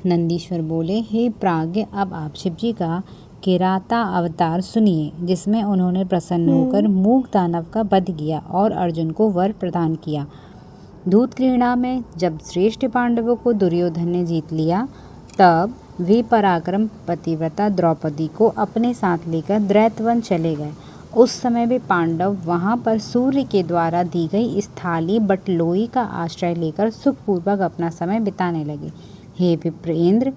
नंदीश्वर बोले, हे प्राज्ञ, अब आप शिव जी का किराता अवतार सुनिए, जिसमें उन्होंने प्रसन्न होकर मूक दानव का वध किया और अर्जुन को वर प्रदान किया। दूत क्रीड़ा में जब श्रेष्ठ पांडवों को दुर्योधन ने जीत लिया, तब वे पराक्रम पतिव्रता द्रौपदी को अपने साथ लेकर दैत्यवन चले गए। उस समय वे पांडव वहां पर सूर्य के द्वारा दी गई स्थालीय बटलोई का आश्रय लेकर सुखपूर्वक अपना समय बिताने लगे। हे विप्रेंद्र,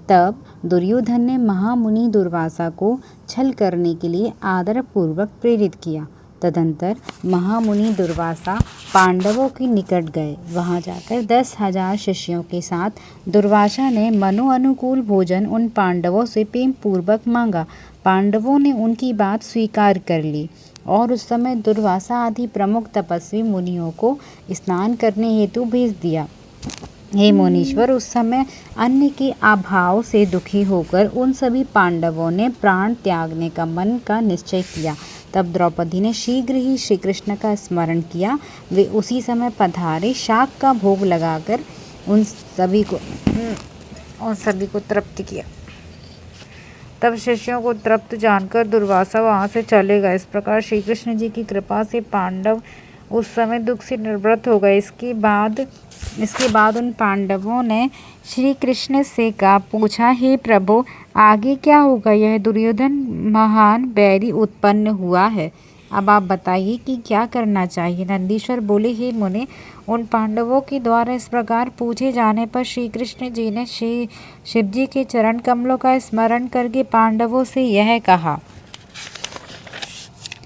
तब दुर्योधन ने महामुनि दुर्वासा को छल करने के लिए आदरपूर्वक प्रेरित किया। तदंतर महामुनि दुर्वासा पांडवों के निकट गए। वहां जाकर 10,000 शिष्यों के साथ दुर्वासा ने मनोअनुकूल भोजन उन पांडवों से प्रेम पूर्वक मांगा। पांडवों ने उनकी बात स्वीकार कर ली और उस समय दुर्वासा आदि प्रमुख तपस्वी मुनियों को स्नान करने हेतु भेज दिया। हे मुनीश्वर, उस समय अन्न के अभाव से दुखी होकर उन सभी पांडवों ने प्राण त्यागने का मन का निश्चय किया। तब द्रौपदी ने शीघ्र ही श्री कृष्ण का स्मरण किया। वे उसी समय पधारे, शाक का भोग लगाकर उन सभी को तृप्त किया। तब शिष्यों को तृप्त जानकर दुर्वासा वहां से चले गए। इस प्रकार श्री कृष्ण जी की कृपा से पांडव उस समय दुख से निवृत्त हो गए। इसके बाद उन पांडवों ने श्री कृष्ण से पूछा, हे प्रभु, आगे क्या होगा? यह दुर्योधन महान बैरी उत्पन्न हुआ है, अब आप बताइए कि क्या करना चाहिए। नंदीश्वर बोले, हे मुने, उन पांडवों के द्वारा इस प्रकार पूछे जाने पर श्री कृष्ण जी ने शिव जी के चरण कमलों का स्मरण करके पांडवों से यह कहा।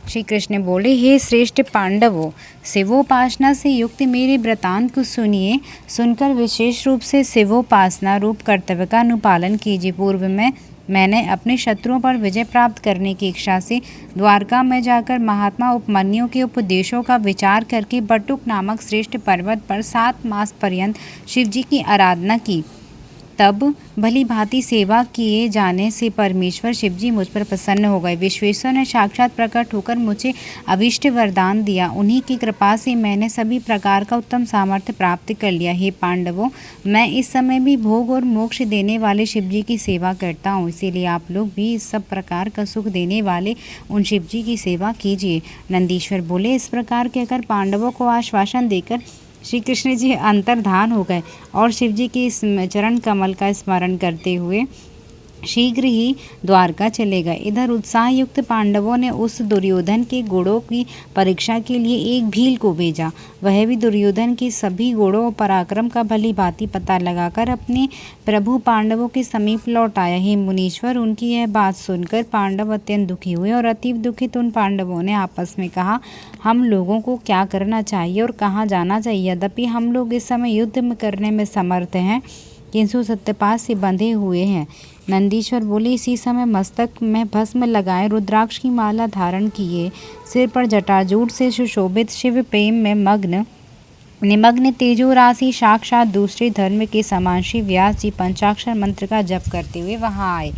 श्री कृष्ण बोले, हे श्रेष्ठ पांडवों, शिवोपासना से युक्त मेरे वृतांत को सुनिए। सुनकर विशेष रूप से शिवोपासना रूप कर्तव्य का अनुपालन कीजिए। पूर्व में मैंने अपने शत्रुओं पर विजय प्राप्त करने की इच्छा से द्वारका में जाकर महात्मा उपमन्यु के उपदेशों का विचार करके बटुक नामक श्रेष्ठ पर्वत पर 7 मास पर्यंत शिव जी की आराधना की। तब भली भांति सेवा किए जाने से परमेश्वर शिव जी मुझ पर प्रसन्न हो गए। विश्वेश्वर ने साक्षात प्रकट होकर मुझे अभीष्ट वरदान दिया। उन्हीं की कृपा से मैंने सभी प्रकार का उत्तम सामर्थ्य प्राप्त कर लिया। हे पांडवों, मैं इस समय भी भोग और मोक्ष देने वाले शिव जी की सेवा करता हूँ, इसीलिए आप लोग भी इस सब प्रकार का सुख देने वाले उन शिव जी की सेवा कीजिए। नंदीश्वर बोले, इस प्रकार कहकर पांडवों को आश्वासन देकर श्री कृष्ण जी अंतर्धान हो गए और शिव जी के चरण कमल का स्मरण करते हुए शीघ्र ही द्वारका चले गए। इधर उत्साह युक्त पांडवों ने उस दुर्योधन के गुणों की परीक्षा के लिए एक भील को भेजा। वह भी दुर्योधन के सभी गुणों और पराक्रम का भली भांति पता लगाकर अपने प्रभु पांडवों के समीप लौट आया। हे मुनीश्वर, उनकी यह बात सुनकर पांडव अत्यंत दुखी हुए और अतीव दुखित उन पांडवों ने आपस में कहा, हम लोगों को क्या करना चाहिए और कहाँ जाना चाहिए? यद्यपि हम लोग इस समय युद्ध करने में समर्थ हैं, किंतु सत्यपात से बंधे हुए हैं। नंदीश्वर बोले, इसी समय मस्तक में भस्म लगाए, रुद्राक्ष की माला धारण किए, सिर पर जटाजूट से सुशोभित, शिव प्रेम में निमग्न तेजो राशि साक्षात दूसरे धर्म के समान श्री व्यास जी पंचाक्षर मंत्र का जप करते हुए वहां आए।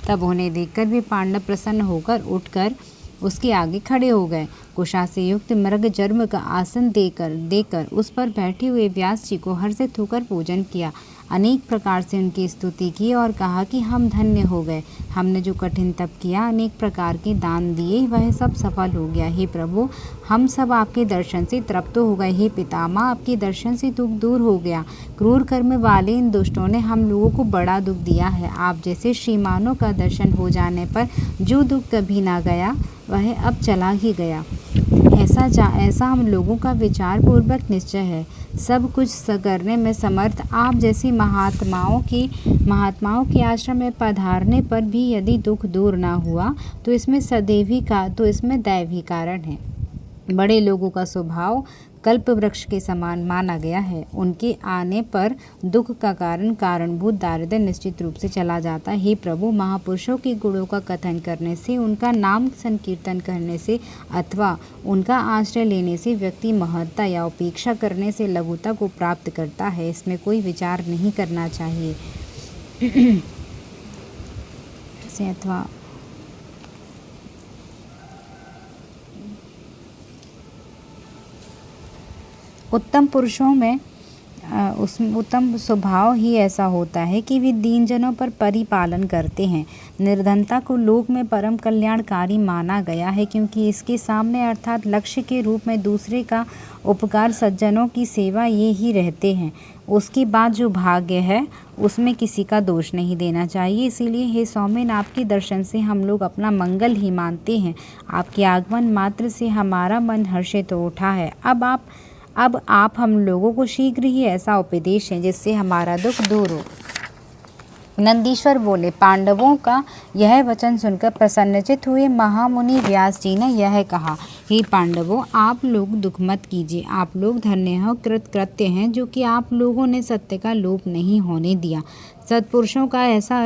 तब उन्हें देखकर वे पांडव प्रसन्न होकर उठकर उसके आगे खड़े हो गए। कुशा से युक्त मृग जर्म का आसन देकर उस पर बैठे हुए व्यास जी को हर्षित होकर पूजन किया। अनेक प्रकार से उनकी स्तुति की और कहा कि हम धन्य हो गए। हमने जो कठिन तप किया, अनेक प्रकार के दान दिए, वह सब सफल हो गया। हे प्रभु, हम सब आपके दर्शन से तृप्त हो गए। हे पितामह, आपके दर्शन से दुख दूर हो गया। क्रूर कर्म वाले इन दुष्टों ने हम लोगों को बड़ा दुख दिया है। आप जैसे श्रीमानों का दर्शन हो जाने पर जो दुख कभी ना गया, वह अब चला ही गया। ऐसा हम लोगों का विचार पूर्वक निश्चय है। सब कुछ करने में समर्थ आप जैसे महात्माओं के आश्रम में पधारने पर भी यदि दुख दूर ना हुआ तो इसमें दैवी कारण है। बड़े लोगों का स्वभाव कल्प वृक्ष के समान माना गया है। उनके आने पर दुख का कारणभूत दारिद्र्य निश्चित रूप से चला जाता है। हे प्रभु, महापुरुषों के गुणों का कथन करने से, उनका नाम संकीर्तन करने से अथवा उनका आश्रय लेने से व्यक्ति महत्ता या उपेक्षा करने से लघुता को प्राप्त करता है। इसमें कोई विचार नहीं करना चाहिए। अथवा उत्तम पुरुषों में उसमें उत्तम स्वभाव ही ऐसा होता है कि वे दीनजनों पर परिपालन करते हैं। निर्धनता को लोक में परम कल्याणकारी माना गया है, क्योंकि इसके सामने अर्थात लक्ष्य के रूप में दूसरे का उपकार, सज्जनों की सेवा ये ही रहते हैं। उसके बाद जो भाग्य है उसमें किसी का दोष नहीं देना चाहिए। इसीलिए हे सौमेन, आपके दर्शन से हम लोग अपना मंगल ही मानते हैं। आपके आगमन मात्र से हमारा मन हर्षित हो उठा है। अब आप हम लोगों को शीघ्र ही ऐसा उपदेश है जिससे हमारा दुख दूर हो। नंदीश्वर बोले, पांडवों का यह वचन सुनकर प्रसन्नचित हुए महामुनि व्यास जी ने यह कहा, हे पांडवों, आप लोग दुख मत कीजिए। आप लोग धन्य कृत्य हैं जो कि आप लोगों ने सत्य का लोप नहीं होने दिया। सत्पुरुषों का ऐसा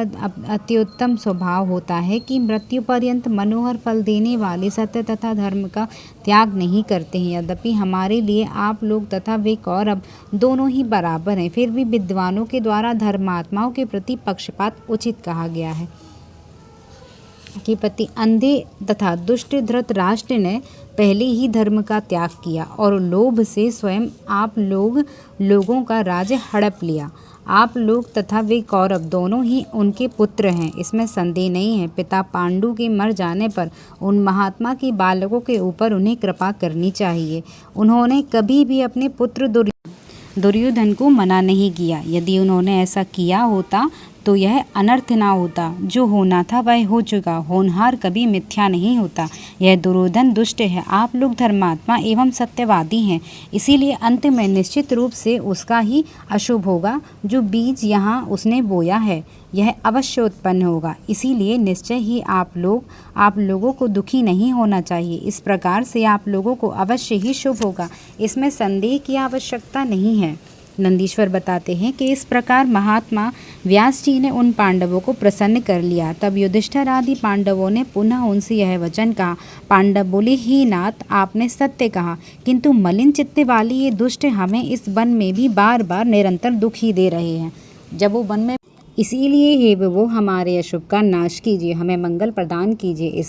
अत्युत्तम स्वभाव होता है कि मृत्यु पर्यंत मनोहर फल देने वाले सत्य तथा धर्म का त्याग नहीं करते हैं। यद्यपि हमारे लिए आप लोग तथा वे कौरव दोनों ही बराबर हैं, फिर भी विद्वानों के द्वारा धर्मात्माओं के प्रति पक्षपात उचित कहा गया है। कि पति अंधे तथा दुष्ट धृतराष्ट्र ने पहले ही धर्म का त्याग किया और लोभ से स्वयं आप लोगों का राज्य हड़प लिया। आप लोग तथा वे कौरव दोनों ही उनके पुत्र हैं, इसमें संदेह नहीं है। पिता पांडु के मर जाने पर उन महात्मा के बालकों के ऊपर उन्हें कृपा करनी चाहिए। उन्होंने कभी भी अपने पुत्र दुर्योधन को मना नहीं किया। यदि उन्होंने ऐसा किया होता तो यह अनर्थ ना होता। जो होना था वह हो चुका। होनहार कभी मिथ्या नहीं होता। यह दुर्योधन दुष्ट है, आप लोग धर्मात्मा एवं सत्यवादी हैं, इसीलिए अंत में निश्चित रूप से उसका ही अशुभ होगा। जो बीज यहाँ उसने बोया है यह अवश्य उत्पन्न होगा। इसीलिए निश्चय ही आप लोगों को दुखी नहीं होना चाहिए। इस प्रकार से आप लोगों को अवश्य ही शुभ होगा, इसमें संदेह की आवश्यकता नहीं है। नंदीश्वर बताते हैं कि इस प्रकार महात्मा व्यास जी ने उन पांडवों को प्रसन्न कर लिया। तब युधिष्ठिर आदि पांडवों ने पुनः उनसे यह वचन कहा। पांडव बोले, ही नाथ, आपने सत्य कहा, किंतु मलिन चित्त वाली ये दुष्ट हमें इस वन में भी बार बार निरंतर दुख ही दे रहे हैं। जब वो वन में इसीलिए हे वो हमारे अशुभ का नाश कीजिए, हमें मंगल प्रदान कीजिए।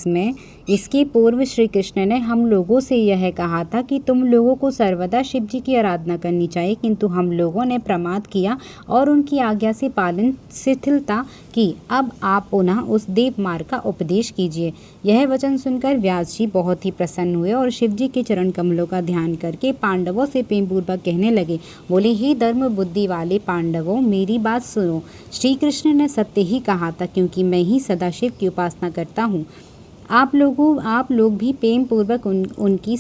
इसके पूर्व श्री कृष्ण ने हम लोगों से यह कहा था कि तुम लोगों को सर्वदा शिव जी की आराधना करनी चाहिए, किंतु हम लोगों ने प्रमाद किया और उनकी आज्ञा से पालन शिथिलता की। अब आप पुनः उस देव मार्ग का उपदेश कीजिए। यह वचन सुनकर व्यास जी बहुत ही प्रसन्न हुए और शिव जी के चरण कमलों का ध्यान करके पांडवों से प्रेमपूर्वक कहने लगे। बोले, हे धर्म बुद्धि वाले पांडवों, मेरी बात सुनो। श्री कृष्ण ने सत्य ही कहा था, क्योंकि मैं ही सदाशिव की उपासना करता हूँ। आप लोग भी प्रेम पूर्वक उनकी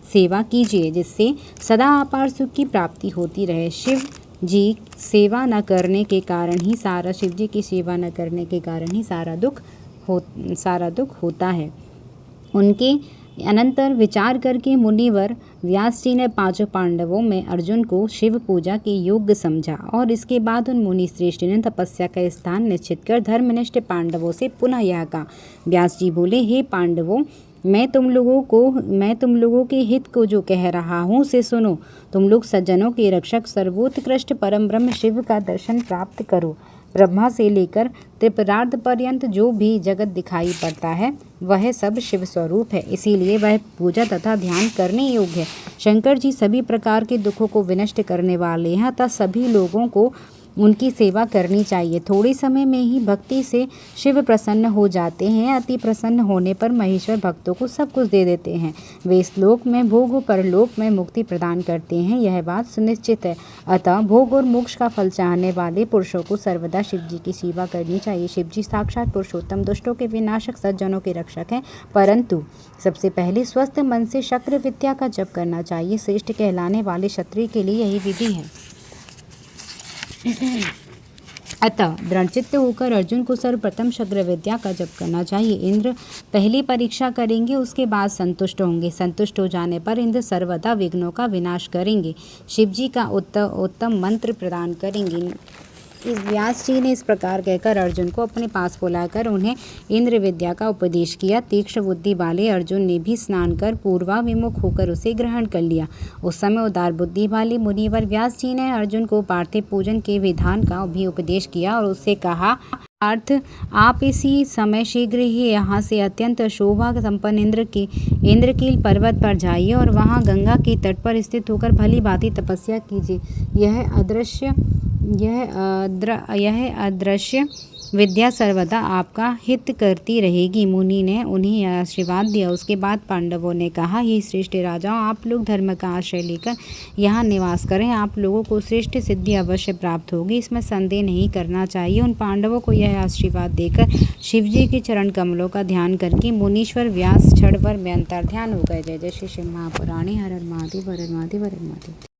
सेवा कीजिए, जिससे सदा अपार सुख की प्राप्ति होती रहे। शिव जी की सेवा न करने के कारण ही सारा दुख होता है। उनके अनंतर विचार करके मुनिवर व्यास जी ने पांचों पांडवों में अर्जुन को शिव पूजा के योग्य समझा और इसके बाद उन मुनि श्रेष्ठ ने तपस्या का स्थान निश्चित कर धर्मनिष्ठ पांडवों से पुनः यह कहा। व्यास जी बोले, हे पांडवों, मैं तुम लोगों के हित को जो कह रहा हूँ उसे सुनो। तुम लोग सज्जनों के रक्षक सर्वोत्कृष्ट परम ब्रह्म शिव का दर्शन प्राप्त करो। ब्रह्मा से लेकर त्रिपुरार्ध पर्यंत जो भी जगत दिखाई पड़ता है वह सब शिव स्वरूप है, इसीलिए वह पूजा तथा ध्यान करने योग्य है। शंकर जी सभी प्रकार के दुखों को विनष्ट करने वाले हैं, अतः सभी लोगों को उनकी सेवा करनी चाहिए। थोड़े समय में ही भक्ति से शिव प्रसन्न हो जाते हैं। अति प्रसन्न होने पर महेश्वर भक्तों को सब कुछ दे देते हैं। वे इस लोक में भोग और परलोक में मुक्ति प्रदान करते हैं, यह बात सुनिश्चित है। अतः भोग और मोक्ष का फल चाहने वाले पुरुषों को सर्वदा शिव जी की सेवा करनी चाहिए। शिव जी साक्षात पुरुषोत्तम, दुष्टों के विनाशक, सज्जनों के रक्षक हैं। परंतु सबसे पहले स्वस्थ मन से शक्र विद्या का जप करना चाहिए। श्रेष्ठ कहलाने वाले क्षत्रिय के लिए यही विधि है। अतः दृढ़चित्त होकर अर्जुन को सर्वप्रथम शक्र विद्या का जप करना चाहिए। इंद्र पहली परीक्षा करेंगे, उसके बाद संतुष्ट होंगे। संतुष्ट हो जाने पर इंद्र सर्वदा विघ्नों का विनाश करेंगे, शिव जी का उत्तम मंत्र प्रदान करेंगे। इस व्यास जी ने इस प्रकार कहकर अर्जुन को अपने पास बुलाकर उन्हें इंद्र विद्या का उपदेश किया। तीक्ष्ण बुद्धि वाले अर्जुन ने भी स्नान कर पूर्वाभिमुख होकर उसे ग्रहण कर लिया। उस समय उदार बुद्धि वाले मुनिवर व्यास जी ने अर्जुन को पार्थिव पूजन के विधान का भी उपदेश किया और उससे कहा, अर्थ, आप इसी समय शीघ्र ही यहाँ से अत्यंत शोभा संपन्न इंद्रकील पर्वत पर जाइए और वहाँ गंगा के तट पर स्थित होकर भली भांति तपस्या कीजिए। यह अदृश्य विद्या सर्वदा आपका हित करती रहेगी। मुनि ने उन्हें आशीर्वाद दिया। उसके बाद पांडवों ने कहा, हे श्रेष्ठ राजाओं, आप लोग धर्म का आश्रय लेकर यहाँ निवास करें। आप लोगों को श्रेष्ठ सिद्धि अवश्य प्राप्त होगी, इसमें संदेह नहीं करना चाहिए। उन पांडवों को यह आशीर्वाद देकर शिवजी के चरण कमलों का ध्यान करके मुनीश्वर व्यास क्षण भर में अंतर्ध्यान हो गए। जय जय श्री शिव महापुराणे। हर हर महादेव, हर हर महादेव, हर हर महादेव।